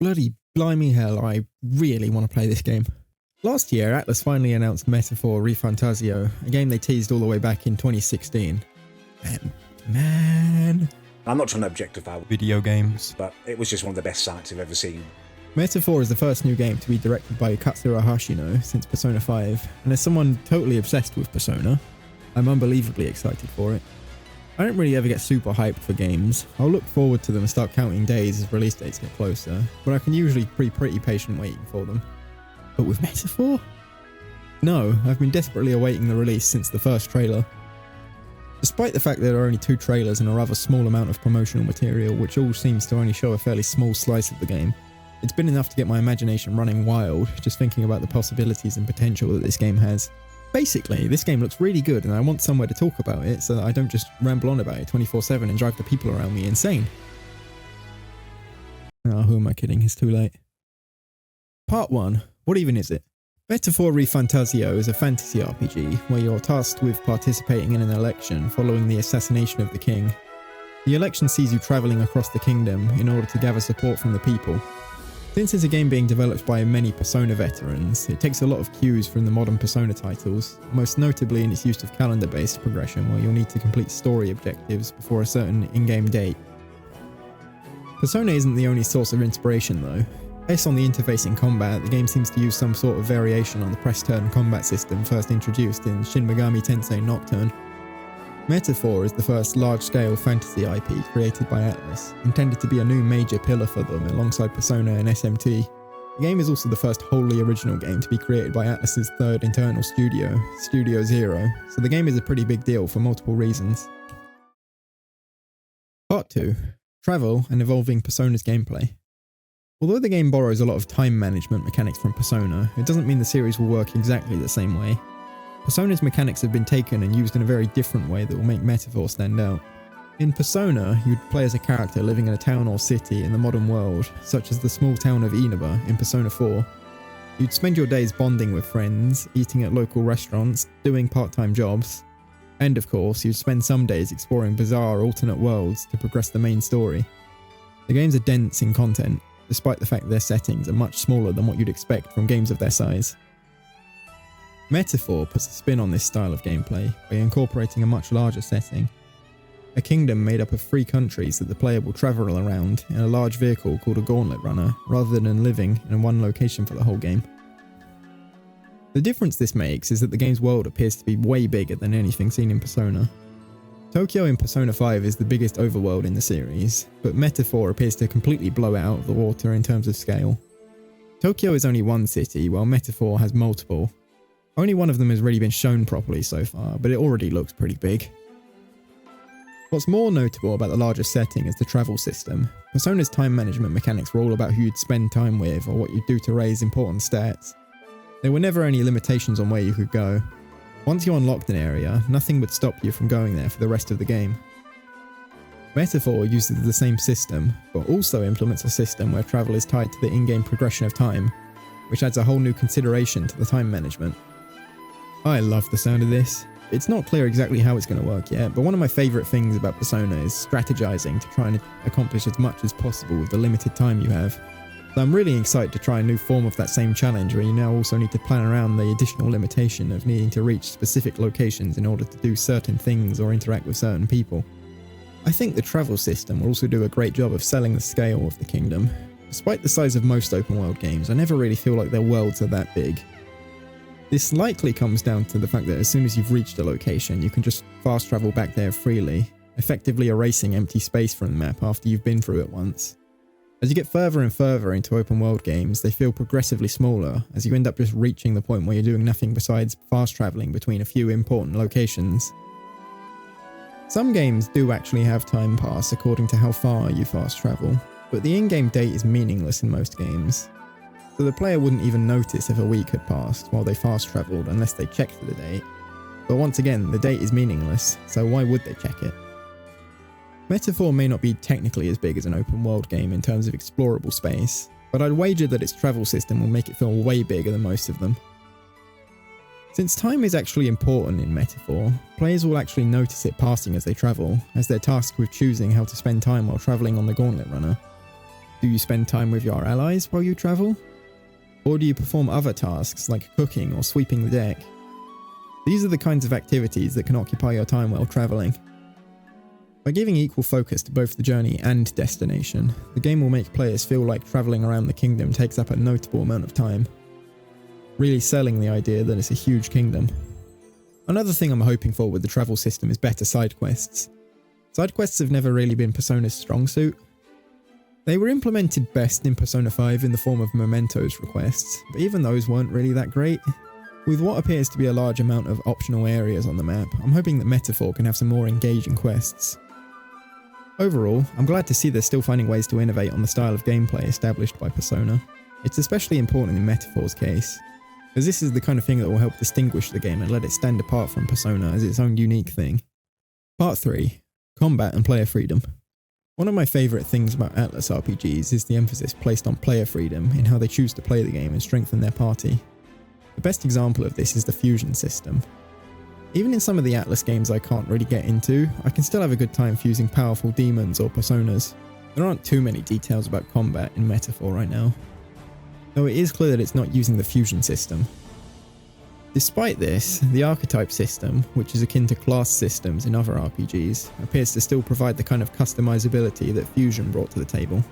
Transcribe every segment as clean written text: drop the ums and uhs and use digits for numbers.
Bloody blimey hell, I really want to play this game. Last year, Atlus finally announced Metaphor ReFantazio, a game they teased all the way back in 2016. And man... I'm not trying to objectify video games, but it was just one of the best sights I've ever seen. Metaphor is the first new game to be directed by Katsura Hashino since Persona 5, and as someone totally obsessed with Persona, I'm unbelievably excited for it. I don't really ever get super hyped for games. I'll look forward to them and start counting days as release dates get closer, but I can usually be pretty patient waiting for them. But with Metaphor? No, I've been desperately awaiting the release since the first trailer. Despite the fact that there are only 2 trailers and a rather small amount of promotional material, which all seems to only show a fairly small slice of the game, it's been enough to get my imagination running wild just thinking about the possibilities and potential that this game has. Basically, this game looks really good and I want somewhere to talk about it so that I don't just ramble on about it 24/7 and drive the people around me insane. Oh, who am I kidding? It's too late. Part 1. What even is it? Metaphor ReFantazio is a fantasy RPG where you're tasked with participating in an election following the assassination of the king. The election sees you travelling across the kingdom in order to gather support from the people. Since it's a game being developed by many Persona veterans, it takes a lot of cues from the modern Persona titles, most notably in its use of calendar-based progression where you'll need to complete story objectives before a certain in-game date. Persona isn't the only source of inspiration though. Based on the interface in combat, the game seems to use some sort of variation on the press-turn combat system first introduced in Shin Megami Tensei Nocturne. Metaphor is the first large-scale fantasy IP created by Atlus, intended to be a new major pillar for them alongside Persona and SMT. The game is also the first wholly original game to be created by Atlus's third internal studio, Studio Zero, so the game is a pretty big deal for multiple reasons. Part 2. Travel and evolving Persona's gameplay. Although the game borrows a lot of time management mechanics from Persona, it doesn't mean the series will work exactly the same way. Persona's mechanics have been taken and used in a very different way that will make Metaphor stand out. In Persona, you'd play as a character living in a town or city in the modern world, such as the small town of Inaba in Persona 4. You'd spend your days bonding with friends, eating at local restaurants, doing part-time jobs, and of course, you'd spend some days exploring bizarre alternate worlds to progress the main story. The games are dense in content, despite the fact their settings are much smaller than what you'd expect from games of their size. Metaphor puts a spin on this style of gameplay by incorporating a much larger setting. A kingdom made up of 3 countries that the player will travel around in a large vehicle called a gauntlet runner, rather than living in one location for the whole game. The difference this makes is that the game's world appears to be way bigger than anything seen in Persona. Tokyo in Persona 5 is the biggest overworld in the series, but Metaphor appears to completely blow it out of the water in terms of scale. Tokyo is only one city, while Metaphor has multiple. Only one of them has really been shown properly so far, but it already looks pretty big. What's more notable about the larger setting is the travel system. Persona's time management mechanics were all about who you'd spend time with or what you'd do to raise important stats. There were never any limitations on where you could go. Once you unlocked an area, nothing would stop you from going there for the rest of the game. Metaphor uses the same system, but also implements a system where travel is tied to the in-game progression of time, which adds a whole new consideration to the time management. I love the sound of this. It's not clear exactly how it's going to work yet, but one of my favourite things about Persona is strategizing to try and accomplish as much as possible with the limited time you have. So I'm really excited to try a new form of that same challenge where you now also need to plan around the additional limitation of needing to reach specific locations in order to do certain things or interact with certain people. I think the travel system will also do a great job of selling the scale of the kingdom. Despite the size of most open world games, I never really feel like their worlds are that big. This likely comes down to the fact that as soon as you've reached a location, you can just fast travel back there freely, effectively erasing empty space from the map after you've been through it once. As you get further and further into open world games, they feel progressively smaller, as you end up just reaching the point where you're doing nothing besides fast travelling between a few important locations. Some games do actually have time pass according to how far you fast travel, but the in-game date is meaningless in most games. So the player wouldn't even notice if a week had passed while they fast travelled unless they checked for the date. But once again, the date is meaningless, so why would they check it? Metaphor may not be technically as big as an open world game in terms of explorable space, but I'd wager that its travel system will make it feel way bigger than most of them. Since time is actually important in Metaphor, players will actually notice it passing as they travel, as they're tasked with choosing how to spend time while travelling on the Gauntlet Runner. Do you spend time with your allies while you travel? Or do you perform other tasks like cooking or sweeping the deck? These are the kinds of activities that can occupy your time while travelling. By giving equal focus to both the journey and destination, the game will make players feel like travelling around the kingdom takes up a notable amount of time, really selling the idea that it's a huge kingdom. Another thing I'm hoping for with the travel system is better side quests. Side quests have never really been Persona's strong suit. They were implemented best in Persona 5 in the form of mementos requests, but even those weren't really that great. With what appears to be a large amount of optional areas on the map, I'm hoping that Metaphor can have some more engaging quests. Overall, I'm glad to see they're still finding ways to innovate on the style of gameplay established by Persona. It's especially important in Metaphor's case, as this is the kind of thing that will help distinguish the game and let it stand apart from Persona as its own unique thing. Part 3. Combat and Player Freedom. One of my favourite things about Atlus RPGs is the emphasis placed on player freedom in how they choose to play the game and strengthen their party. The best example of this is the fusion system. Even in some of the Atlus games I can't really get into, I can still have a good time fusing powerful demons or personas. There aren't too many details about combat in Metaphor right now, though it is clear that it's not using the fusion system. Despite this, the archetype system, which is akin to class systems in other RPGs, appears to still provide the kind of customizability that Fusion brought to the table.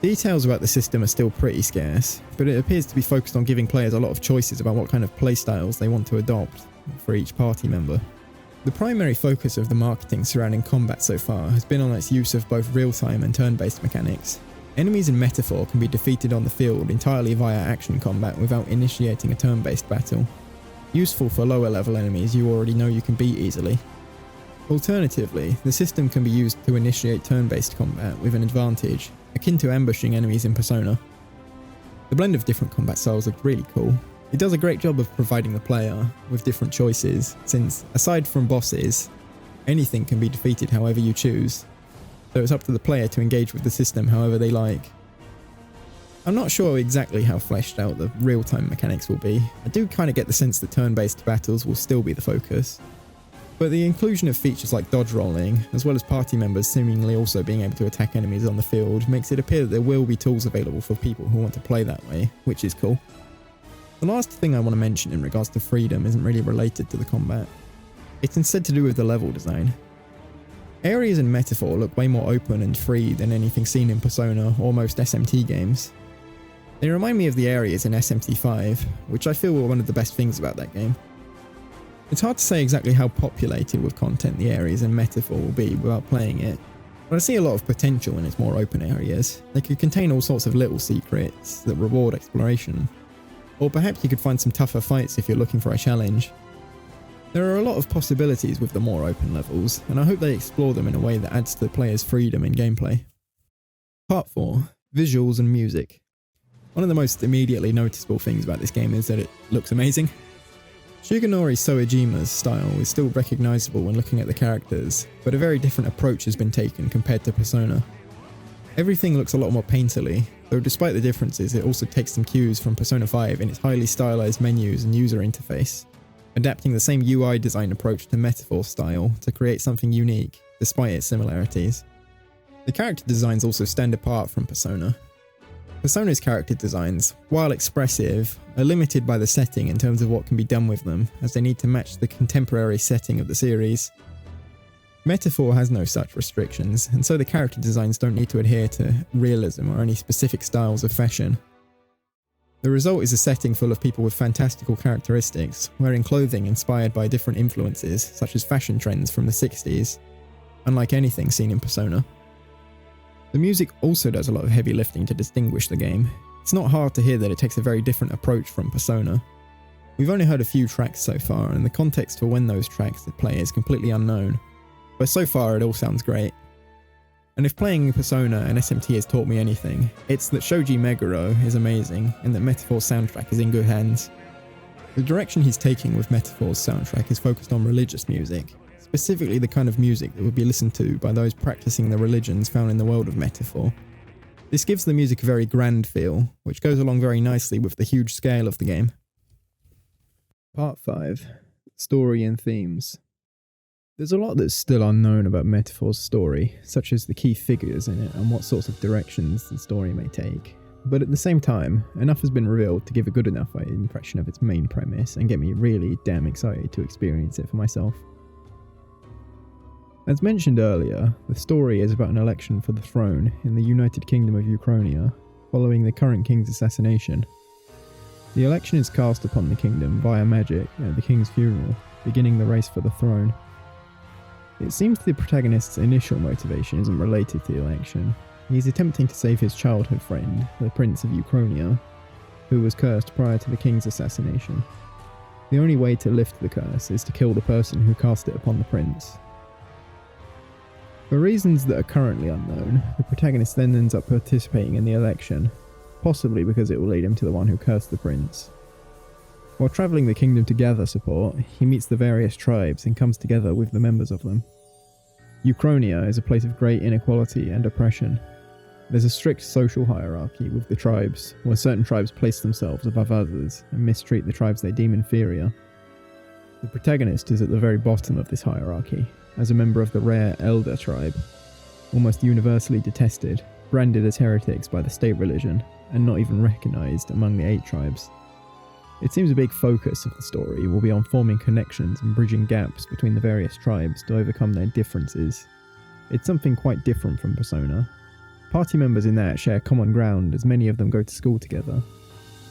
Details about the system are still pretty scarce, but it appears to be focused on giving players a lot of choices about what kind of playstyles they want to adopt for each party member. The primary focus of the marketing surrounding combat so far has been on its use of both real-time and turn-based mechanics. Enemies in Metaphor can be defeated on the field entirely via action combat without initiating a turn-based battle. Useful for lower level enemies you already know you can beat easily. Alternatively, the system can be used to initiate turn-based combat with an advantage, akin to ambushing enemies in Persona. The blend of different combat styles looked really cool. It does a great job of providing the player with different choices, since, aside from bosses, anything can be defeated however you choose, so it's up to the player to engage with the system however they like. I'm not sure exactly how fleshed out the real-time mechanics will be. I do kind of get the sense that turn-based battles will still be the focus, but the inclusion of features like dodge rolling, as well as party members seemingly also being able to attack enemies on the field, makes it appear that there will be tools available for people who want to play that way, which is cool. The last thing I want to mention in regards to freedom isn't really related to the combat. It's instead to do with the level design. Areas in Metaphor look way more open and free than anything seen in Persona or most SMT games. They remind me of the areas in SMT5, which I feel were one of the best things about that game. It's hard to say exactly how populated with content the areas in Metaphor will be without playing it, but I see a lot of potential in its more open areas. They could contain all sorts of little secrets that reward exploration, or perhaps you could find some tougher fights if you're looking for a challenge. There are a lot of possibilities with the more open levels, and I hope they explore them in a way that adds to the player's freedom in gameplay. Part 4. Visuals and Music. One of the most immediately noticeable things about this game is that it looks amazing. Shugenori Soejima's style is still recognisable when looking at the characters, but a very different approach has been taken compared to Persona. Everything looks a lot more painterly, though despite the differences it also takes some cues from Persona 5 in its highly stylised menus and user interface, adapting the same UI design approach to Metaphor style to create something unique, despite its similarities. The character designs also stand apart from Persona. Persona's character designs, while expressive, are limited by the setting in terms of what can be done with them, as they need to match the contemporary setting of the series. Metaphor has no such restrictions, and so the character designs don't need to adhere to realism or any specific styles of fashion. The result is a setting full of people with fantastical characteristics, wearing clothing inspired by different influences, such as fashion trends from the 60s, unlike anything seen in Persona. The music also does a lot of heavy lifting to distinguish the game. It's not hard to hear that it takes a very different approach from Persona. We've only heard a few tracks so far, and the context for when those tracks play is completely unknown, but so far it all sounds great. And if playing Persona and SMT has taught me anything, it's that Shoji Meguro is amazing, and that Metaphor's soundtrack is in good hands. The direction he's taking with Metaphor's soundtrack is focused on religious music, specifically the kind of music that would be listened to by those practicing the religions found in the world of Metaphor. This gives the music a very grand feel, which goes along very nicely with the huge scale of the game. Part 5. Story and Themes. There's a lot that's still unknown about Metaphor's story, such as the key figures in it and what sorts of directions the story may take. But at the same time, enough has been revealed to give a good enough impression of its main premise and get me really damn excited to experience it for myself. As mentioned earlier, the story is about an election for the throne in the United Kingdom of Ukraine, following the current king's assassination. The election is cast upon the kingdom via magic at the king's funeral, beginning the race for the throne. It seems the protagonist's initial motivation isn't related to the election. He's attempting to save his childhood friend, the Prince of Ukraine, who was cursed prior to the king's assassination. The only way to lift the curse is to kill the person who cast it upon the prince. For reasons that are currently unknown, the protagonist then ends up participating in the election, possibly because it will lead him to the one who cursed the prince. While travelling the kingdom to gather support, he meets the various tribes and comes together with the members of them. Ukraine is a place of great inequality and oppression. There's a strict social hierarchy with the tribes, where certain tribes place themselves above others and mistreat the tribes they deem inferior. The protagonist is at the very bottom of this hierarchy, as a member of the rare Elder tribe, almost universally detested, branded as heretics by the state religion, and not even recognised among the 8 tribes. It seems a big focus of the story will be on forming connections and bridging gaps between the various tribes to overcome their differences. It's something quite different from Persona. Party members in that share common ground as many of them go to school together,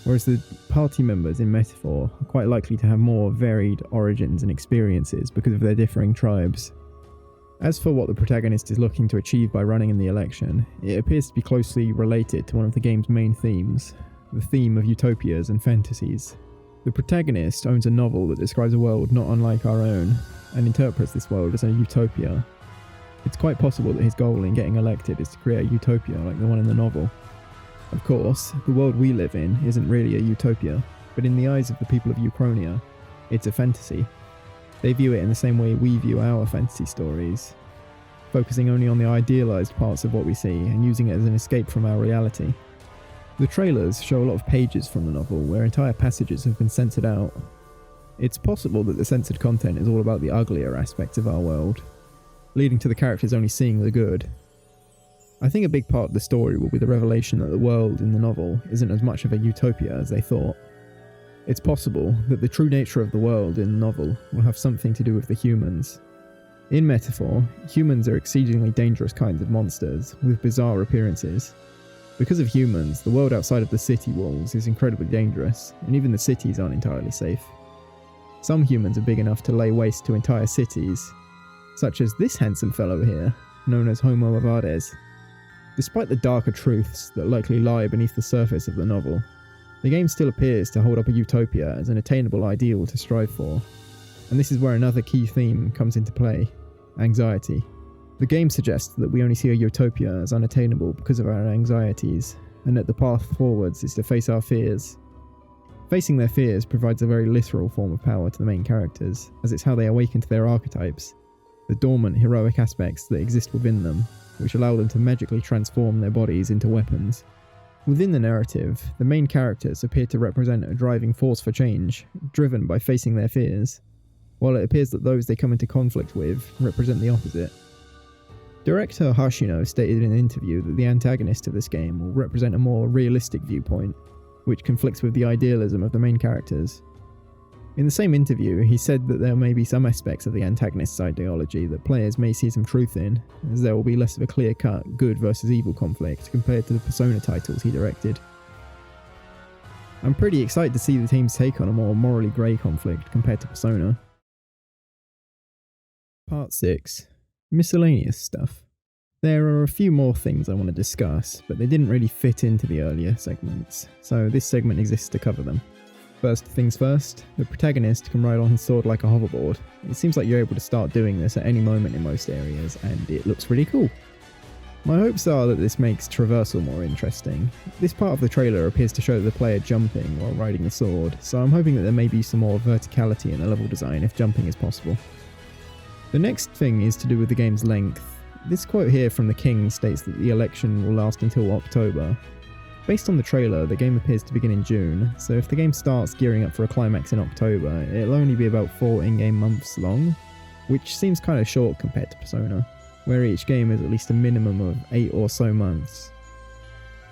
whereas the party members in Metaphor are quite likely to have more varied origins and experiences because of their differing tribes. As for what the protagonist is looking to achieve by running in the election, it appears to be closely related to one of the game's main themes, the theme of utopias and fantasies. The protagonist owns a novel that describes a world not unlike our own, and interprets this world as a utopia. It's quite possible that his goal in getting elected is to create a utopia like the one in the novel. Of course, the world we live in isn't really a utopia, but in the eyes of the people of Ukraine, it's a fantasy. They view it in the same way we view our fantasy stories, focusing only on the idealised parts of what we see and using it as an escape from our reality. The trailers show a lot of pages from the novel where entire passages have been censored out. It's possible that the censored content is all about the uglier aspects of our world, leading to the characters only seeing the good. I think a big part of the story will be the revelation that the world in the novel isn't as much of a utopia as they thought. It's possible that the true nature of the world in the novel will have something to do with the humans. In Metaphor, humans are exceedingly dangerous kinds of monsters, with bizarre appearances. Because of humans, the world outside of the city walls is incredibly dangerous, and even the cities aren't entirely safe. Some humans are big enough to lay waste to entire cities, such as this handsome fellow here, known as Homo Avades. Despite the darker truths that likely lie beneath the surface of the novel, the game still appears to hold up a utopia as an attainable ideal to strive for, and this is where another key theme comes into play: anxiety. The game suggests that we only see a utopia as unattainable because of our anxieties, and that the path forwards is to face our fears. Facing their fears provides a very literal form of power to the main characters, as it's how they awaken to their archetypes, the dormant heroic aspects that exist within them, which allow them to magically transform their bodies into weapons. Within the narrative, the main characters appear to represent a driving force for change, driven by facing their fears, while it appears that those they come into conflict with represent the opposite. Director Hashino stated in an interview that the antagonist of this game will represent a more realistic viewpoint, which conflicts with the idealism of the main characters. In the same interview, he said that there may be some aspects of the antagonist's ideology that players may see some truth in, as there will be less of a clear-cut good versus evil conflict compared to the Persona titles he directed. I'm pretty excited to see the team's take on a more morally grey conflict compared to Persona. Part 6. Miscellaneous Stuff. There are a few more things I want to discuss, but they didn't really fit into the earlier segments, so this segment exists to cover them. First things first, the protagonist can ride on his sword like a hoverboard. It seems like you're able to start doing this at any moment in most areas, and it looks really cool. My hopes are that this makes traversal more interesting. This part of the trailer appears to show the player jumping while riding the sword, so I'm hoping that there may be some more verticality in the level design if jumping is possible. The next thing is to do with the game's length. This quote here from the King states that the election will last until October. Based on the trailer, the game appears to begin in June, so if the game starts gearing up for a climax in October, it'll only be about 4 in-game months long. which seems kind of short compared to Persona, where each game is at least a minimum of 8 or so months.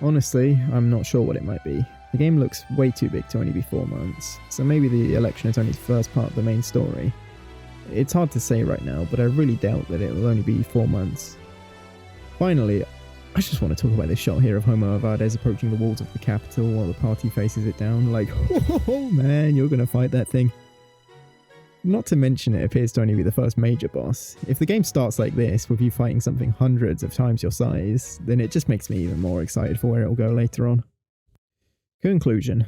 Honestly, I'm not sure what it might be. The game looks way too big to only be 4 months, so maybe the election is only the first part of the main story. It's hard to say right now, but I really doubt that it will only be 4 months. Finally, I just want to talk about this shot here of Homo Avades approaching the walls of the capital while the party faces it down, like, oh man, you're gonna fight that thing. Not to mention it appears to only be the first major boss. If the game starts like this, with you fighting something hundreds of times your size, then it just makes me even more excited for where it'll go later on. Conclusion.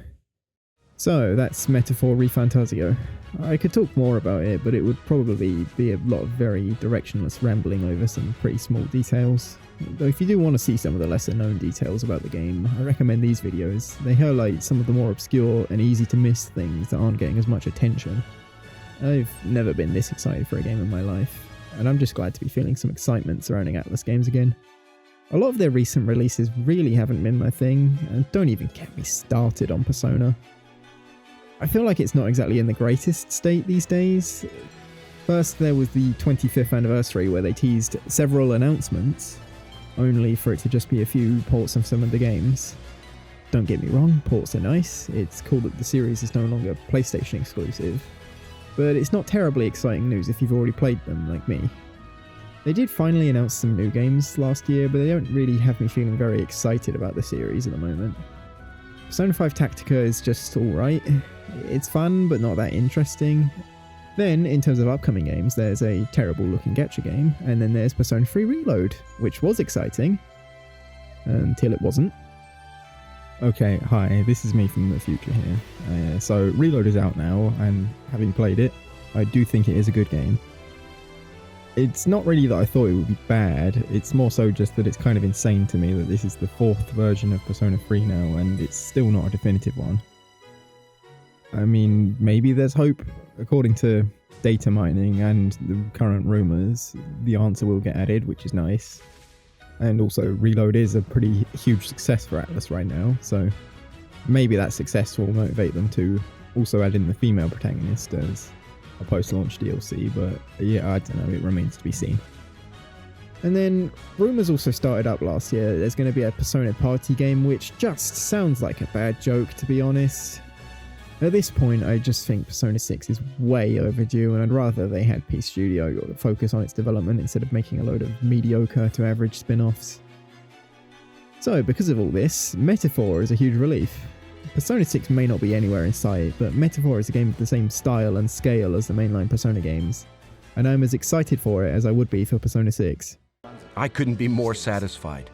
So, that's Metaphor ReFantazio. I could talk more about it, but it would probably be a lot of very directionless rambling over some pretty small details. Though if you do want to see some of the lesser known details about the game, I recommend these videos. They highlight some of the more obscure and easy to miss things that aren't getting as much attention. I've never been this excited for a game in my life, and I'm just glad to be feeling some excitement surrounding Atlus games again. A lot of their recent releases really haven't been my thing, and don't even get me started on Persona. I feel like it's not exactly in the greatest state these days. First there was the 25th anniversary where they teased several announcements, only for it to just be a few ports of some of the games. Don't get me wrong, ports are nice, it's cool that the series is no longer PlayStation exclusive, but it's not terribly exciting news if you've already played them, like me. They did finally announce some new games last year, but they don't really have me feeling very excited about the series at the moment. Persona 5 Tactica is just alright. It's fun, but not that interesting. Then, in terms of upcoming games, there's a terrible looking gacha game, and then there's Persona 3 Reload, which was exciting, until it wasn't. Okay, hi, this is me from the future here. So Reload is out now, and having played it, I do think it is a good game. It's not really that I thought it would be bad, it's more so just that it's kind of insane to me that this is the 4th version of Persona 3 now, and it's still not a definitive one. I mean, maybe there's hope. According to data mining and the current rumours, the answer will get added, which is nice. And also, Reload is a pretty huge success for Atlus right now, so maybe that success will motivate them to also add in the female protagonist as a post-launch DLC, but yeah, I don't know, it remains to be seen. And then, rumours also started up last year. There's going to be a Persona party game, which just sounds like a bad joke, to be honest. At this point, I just think Persona 6 is way overdue, and I'd rather they had Peace Studio focus on its development instead of making a load of mediocre to average spin-offs. So, because of all this, Metaphor is a huge relief. Persona 6 may not be anywhere in sight, but Metaphor is a game of the same style and scale as the mainline Persona games, and I'm as excited for it as I would be for Persona 6. I couldn't be more satisfied.